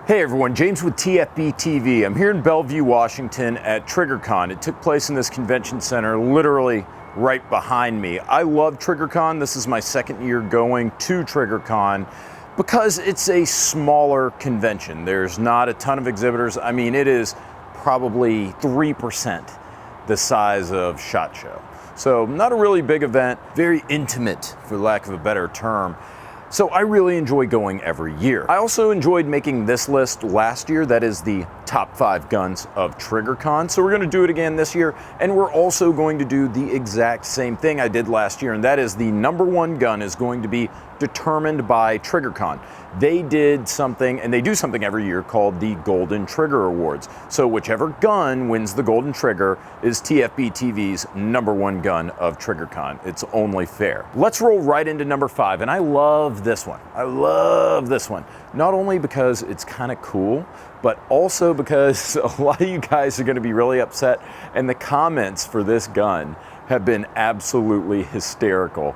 Hey everyone, James with TFBTV. I'm here in Bellevue, Washington at TriggrCon. It took place in this convention center literally right behind me. I love TriggrCon. This is my second year going to TriggrCon because it's a smaller convention. There's not a ton of exhibitors. I mean, it is probably 3% the size of SHOT Show. So not a really big event, very intimate for lack of a better term. So I really enjoy going every year. I also enjoyed making this list last year. That is the top 5 guns of TriggrCon. So we're going to do it again this year. And we're also going to do the exact same thing I did last year. And that is the #1 gun is going to be determined by TriggrCon. They did something, and they do something every year called the Golden Trigger Awards. So whichever gun wins the Golden Trigger is TFBTV's #1 gun of TriggrCon. It's only fair. Let's roll right into number 5, and I love this one. I love this one. Not only because it's kind of cool, but also because a lot of you guys are going to be really upset, and the comments for this gun have been absolutely hysterical.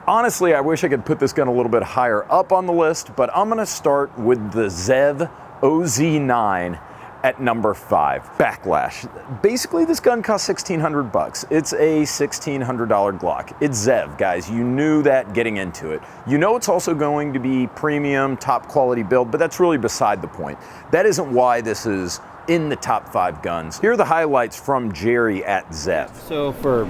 Honestly, I wish I could put this gun a little bit higher up on the list, but I'm gonna start with the Zev Oszi at number 5, Backlash. Basically, this gun costs $1,600. It's a $1,600 Glock. It's Zev, guys. You knew that getting into it. You know it's also going to be premium, top quality build, but that's really beside the point. That isn't why this is in the top 5 guns. Here are the highlights from Jerry at Zev. So for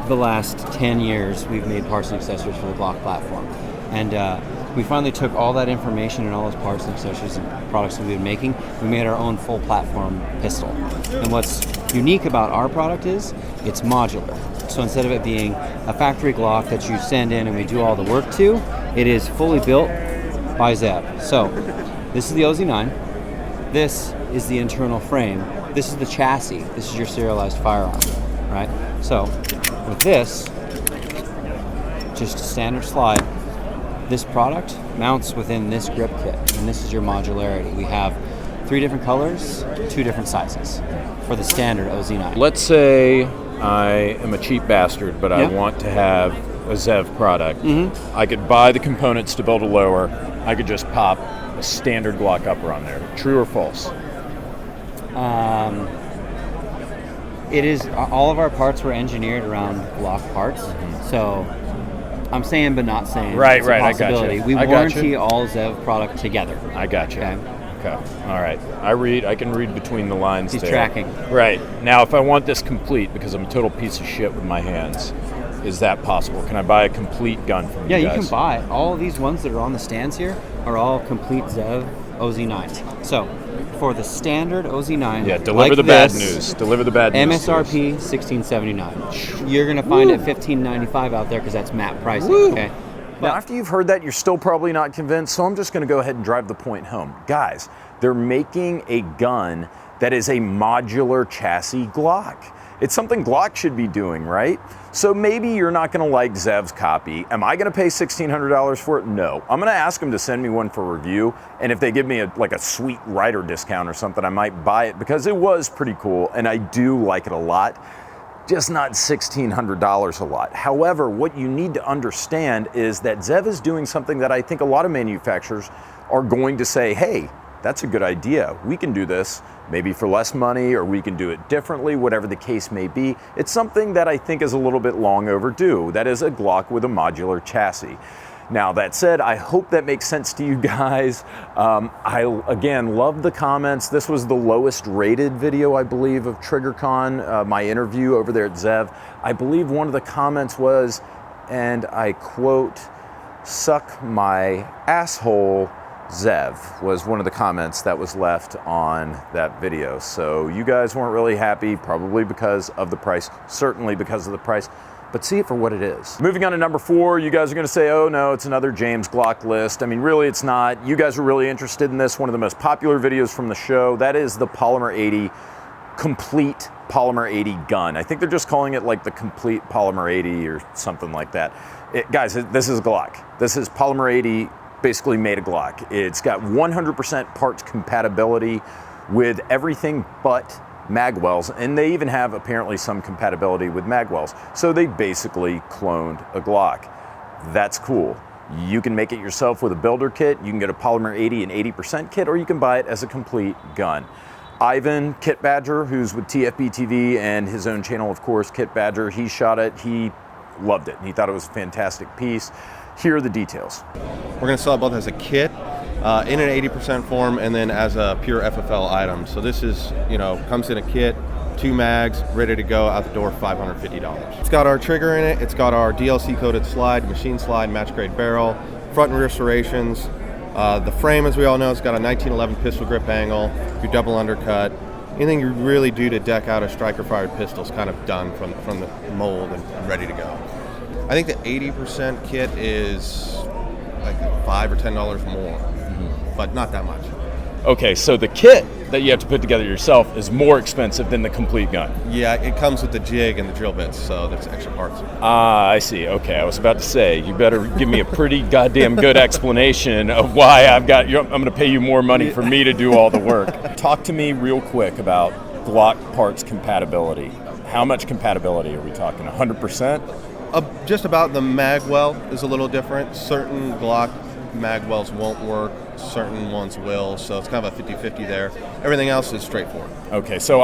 the last 10 years, we've made parts and accessories for the Glock platform. And we finally took all that information and all those parts and accessories and products that we've been making. We made our own full platform pistol. And what's unique about our product is it's modular. So instead of it being a factory Glock that you send in and we do all the work to, it is fully built by Zev. So this is the Oszi. This is the internal frame. This is the chassis. This is your serialized firearm, right? So with this, just a standard slide, this product mounts within this grip kit, and this is your modularity. We have 3 different colors, 2 different sizes for the standard Oszi. Let's say I am a cheap bastard, but I want to have a Zev product. I could buy the components to build a lower. I could just pop a standard Glock upper on there. True or false? It is, all of our parts were engineered around Glock parts. So I'm saying but not saying. Right, it's a possibility. We warranty all Zev product together. I got you. Okay. All right. I can read between the lines. He's there. tracking. Right. Now, if I want this complete, because I'm a total piece of shit with my hands, is that possible? Can I buy a complete gun from you guys? Yeah, you can buy it. All of these ones that are on the stands here are all complete Zev Oszi. So for the standard Oszi, deliver like the bad news. Deliver the bad news. MSRP $1,679. You're gonna find it $1,595 out there because that's MAP pricing. Woo. Okay. Now, after you've heard that, you're still probably not convinced, so I'm just going to go ahead and drive the point home. Guys, they're making a gun that is a modular chassis Glock. It's something Glock should be doing, right? So maybe you're not going to like Zev's copy. Am I going to pay $1,600 for it? No. I'm going to ask them to send me one for review, and if they give me a sweet writer discount or something, I might buy it because it was pretty cool, and I do like it a lot. Just not $1,600 a lot. However, what you need to understand is that Zev is doing something that I think a lot of manufacturers are going to say, hey, that's a good idea. We can do this maybe for less money, or we can do it differently, whatever the case may be. It's something that I think is a little bit long overdue. That is a Glock with a modular chassis. Now, that said, I hope that makes sense to you guys. I, again, love the comments. This was the lowest rated video, I believe, of TriggrCon, my interview over there at Zev. I believe one of the comments was, and I quote, "Suck my asshole, Zev," was one of the comments that was left on that video. So you guys weren't really happy, probably because of the price, certainly because of the price. But see it for what it is. Moving on to number 4, you guys are gonna say, oh no, it's another James Glock list. I mean, really it's not. You guys are really interested in this, one of the most popular videos from the show. That is the Polymer 80, complete Polymer 80 gun. I think they're just calling it like the complete Polymer 80 or something like that. Guys, this is a Glock. This is Polymer 80, basically made a Glock. It's got 100% parts compatibility with everything but magwells, and they even have apparently some compatibility with magwells. So they basically cloned a Glock. That's cool. You can make it yourself with a builder kit. You can get a Polymer 80 and 80% kit, or you can buy it as a complete gun. Ivan, Kit Badger, who's with TFBTV and his own channel, of course, Kit Badger, he shot it. He loved it. He thought it was a fantastic piece. Here are the details. We're going to sell it both as a kit, in an 80% form, and then as a pure FFL item. So this is, comes in a kit, 2 mags, ready to go out the door, $550. It's got our trigger in it. It's got our DLC coated slide, machine slide, match grade barrel, front and rear serrations. The frame, as we all know, it's got a 1911 pistol grip angle, your double undercut. Anything you really do to deck out a striker fired pistol is kind of done from the mold and ready to go. I think the 80% kit is like $5 or $10 more, but not that much. Okay, so the kit that you have to put together yourself is more expensive than the complete gun. Yeah, it comes with the jig and the drill bits, so there's extra parts. Ah, I see. Okay, I was about to say, you better give me a pretty goddamn good explanation of why I'm going to pay you more money for me to do all the work. Talk to me real quick about Glock parts compatibility. How much compatibility are we talking? 100%? Just about. The magwell is a little different. Certain Glock magwells won't work, certain ones will, so it's kind of a 50-50 there. Everything else is straightforward. Okay, so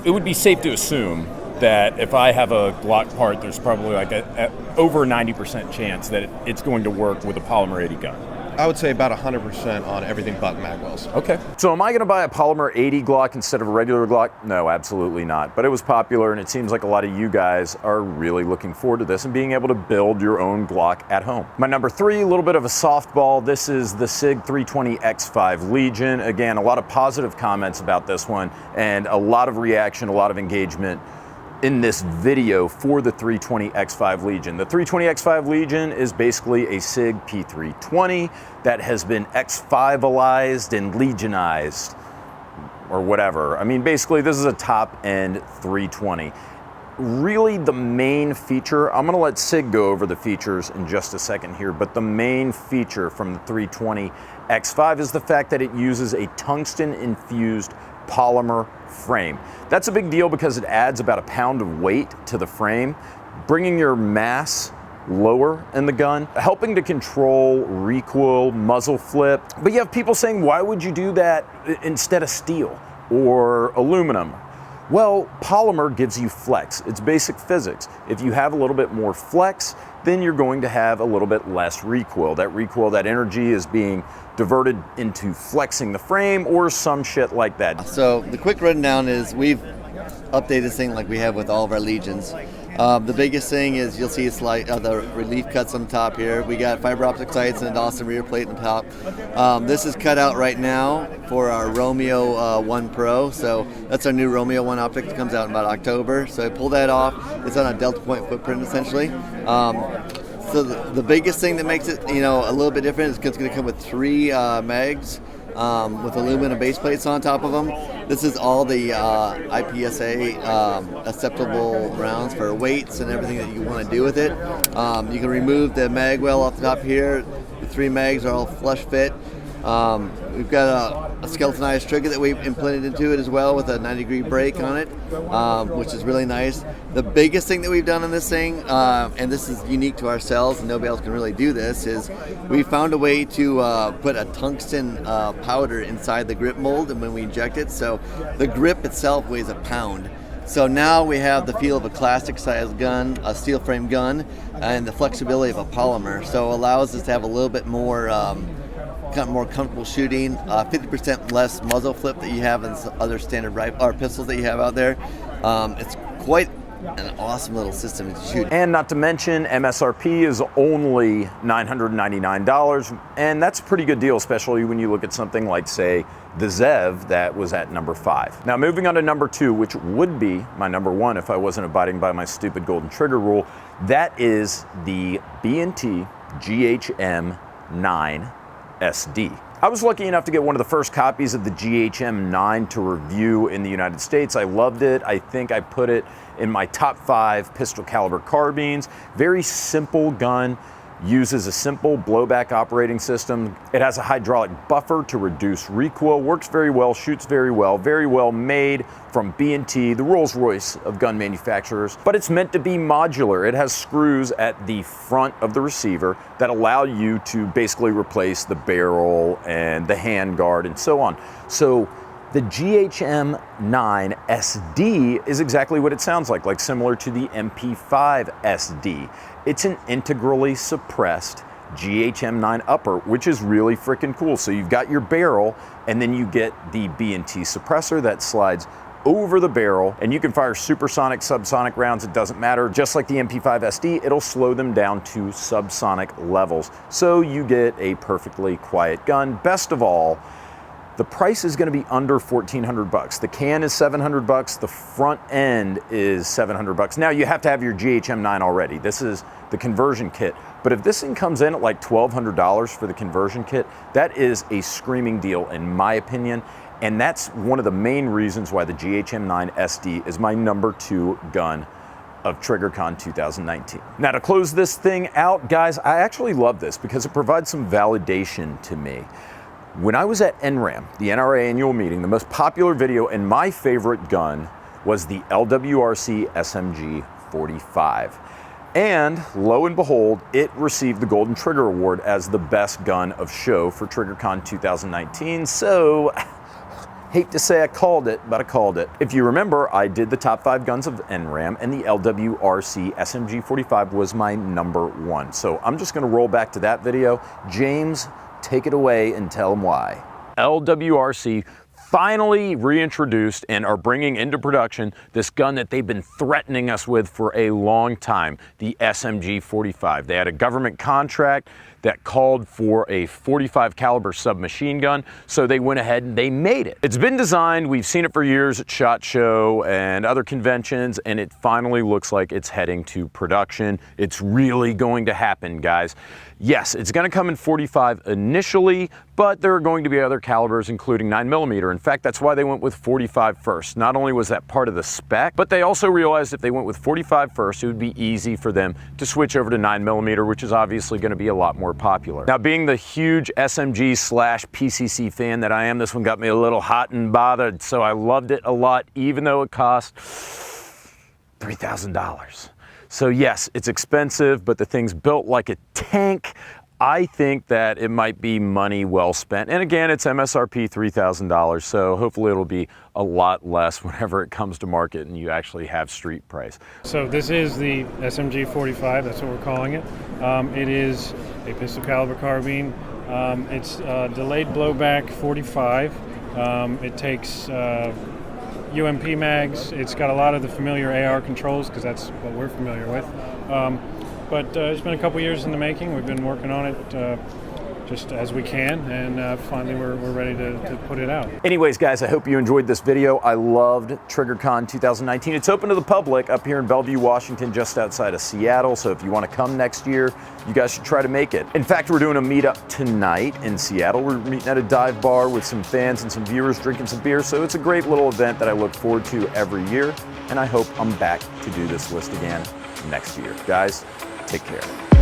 it would be safe to assume that if I have a Glock part, there's probably like a over 90% chance that it's going to work with a Polymer 80 gun. I would say about 100% on everything but magwells. Okay. So am I going to buy a Polymer 80 Glock instead of a regular Glock? No, absolutely not. But it was popular, and it seems like a lot of you guys are really looking forward to this and being able to build your own Glock at home. My number 3, a little bit of a softball. This is the SIG 320 X5 Legion. Again, a lot of positive comments about this one and a lot of reaction, a lot of engagement in this video for the 320 X5 Legion. The 320 X5 Legion is basically a SIG P320 that has been X5-alized and Legionized, or whatever. I mean, basically, this is a top-end 320. Really, the main feature, I'm gonna let Sig go over the features in just a second here, but the main feature from the 320 X5 is the fact that it uses a tungsten-infused polymer frame. That's a big deal because it adds about 1 pound of weight to the frame, bringing your mass lower in the gun, helping to control recoil, muzzle flip. But you have people saying, why would you do that instead of steel or aluminum? Well, polymer gives you flex. It's basic physics. If you have a little bit more flex, then you're going to have a little bit less recoil. That recoil, that energy is being diverted into flexing the frame or some shit like that. So the quick rundown is we've updated this thing like we have with all of our Legions. The biggest thing is you'll see it's like the relief cuts on the top here. We got fiber optic sights and a Dawson rear plate on the top. This is cut out right now for our Romeo 1 Pro. So that's our new Romeo 1 optic that comes out in about October. So I pull that off. It's on a Delta Point footprint essentially. So the biggest thing that makes it a little bit different is it's going to come with 3 mags. With aluminum base plates on top of them. This is all the IPSA acceptable rounds for weights and everything that you want to do with it. You can remove the mag well off the top here. The 3 mags are all flush fit. We've got a skeletonized trigger that we've implemented into it as well with a 90-degree brake on it, which is really nice. The biggest thing that we've done on this thing, and this is unique to ourselves and nobody else can really do this, is we found a way to put a tungsten powder inside the grip mold and when we inject it. So the grip itself weighs 1 pound. So now we have the feel of a classic size gun, a steel frame gun, and the flexibility of a polymer. So it allows us to have a little bit more more comfortable shooting, 50% less muzzle flip that you have in other standard rifle or pistols that you have out there. It's quite an awesome little system to shoot. And not to mention, MSRP is only $999, and that's a pretty good deal, especially when you look at something like, say, the Zev that was at number 5. Now, moving on to number 2, which would be my number 1 if I wasn't abiding by my stupid golden trigger rule, that is the B&T GHM 9 SD. I was lucky enough to get one of the first copies of the GHM 9 to review in the United States. I loved it. I think I put it in my top 5 pistol caliber carbines. Very simple gun. uses a simple blowback operating system. It has a hydraulic buffer to reduce recoil, works very well, shoots very well made from B&T, the Rolls-Royce of gun manufacturers, but it's meant to be modular. It has screws at the front of the receiver that allow you to basically replace the barrel and the handguard and so on. So the GHM 9 SD is exactly what it sounds like similar to the MP5 SD. It's an integrally suppressed GHM 9 upper, which is really freaking cool. So you've got your barrel, and then you get the B&T suppressor that slides over the barrel, and you can fire supersonic, subsonic rounds, it doesn't matter. Just like the MP5 SD, it'll slow them down to subsonic levels. So you get a perfectly quiet gun. Best of all, the price is going to be under $1,400. The can is $700. The front end is $700. Now you have to have your GHM 9 already. This is the conversion kit. But if this thing comes in at like $1,200 for the conversion kit, that is a screaming deal in my opinion. And that's one of the main reasons why the GHM 9 SD is my #2 gun of TriggrCon 2019. Now to close this thing out, guys, I actually love this because it provides some validation to me. When I was at NRAM, the NRA annual meeting, the most popular video and my favorite gun was the LWRC SMG 45. And lo and behold, it received the Golden Trigger Award as the best gun of show for TriggrCon 2019. So, hate to say I called it, but I called it. If you remember, I did the top 5 guns of NRAM, and the LWRC SMG 45 was my #1. So I'm just gonna roll back to that video. James, take it away and tell them why. LWRC finally reintroduced and are bringing into production this gun that they've been threatening us with for a long time, the SMG 45. They had a government contract that called for a 45 caliber submachine gun, so they went ahead and they made it. It's been designed, we've seen it for years at SHOT Show and other conventions, and it finally looks like it's heading to production. It's really going to happen, guys. Yes, it's gonna come in 45 initially, but there are going to be other calibers, including 9mm. In fact, that's why they went with 45 first. Not only was that part of the spec, but they also realized if they went with 45 first, it would be easy for them to switch over to 9mm, which is obviously gonna be a lot more popular. Now, being the huge SMG/PCC fan that I am, this one got me a little hot and bothered, so I loved it a lot, even though it cost $3,000. So yes, it's expensive, but the thing's built like a tank. I think that it might be money well spent. And again, it's MSRP $3,000, so hopefully it'll be a lot less whenever it comes to market and you actually have street price. So this is the SMG 45, that's what we're calling it. It is a pistol caliber carbine. It's delayed blowback 45. It takes UMP mags. It's got a lot of the familiar AR controls because that's what we're familiar with. But it's been a couple years in the making. We've been working on it just as we can, and finally we're ready to put it out. Anyways, guys, I hope you enjoyed this video. I loved TriggrCon 2019. It's open to the public up here in Bellevue, Washington, just outside of Seattle. So if you want to come next year, you guys should try to make it. In fact, we're doing a meetup tonight in Seattle. We're meeting at a dive bar with some fans and some viewers drinking some beer. So it's a great little event that I look forward to every year. And I hope I'm back to do this list again next year. Guys, take care.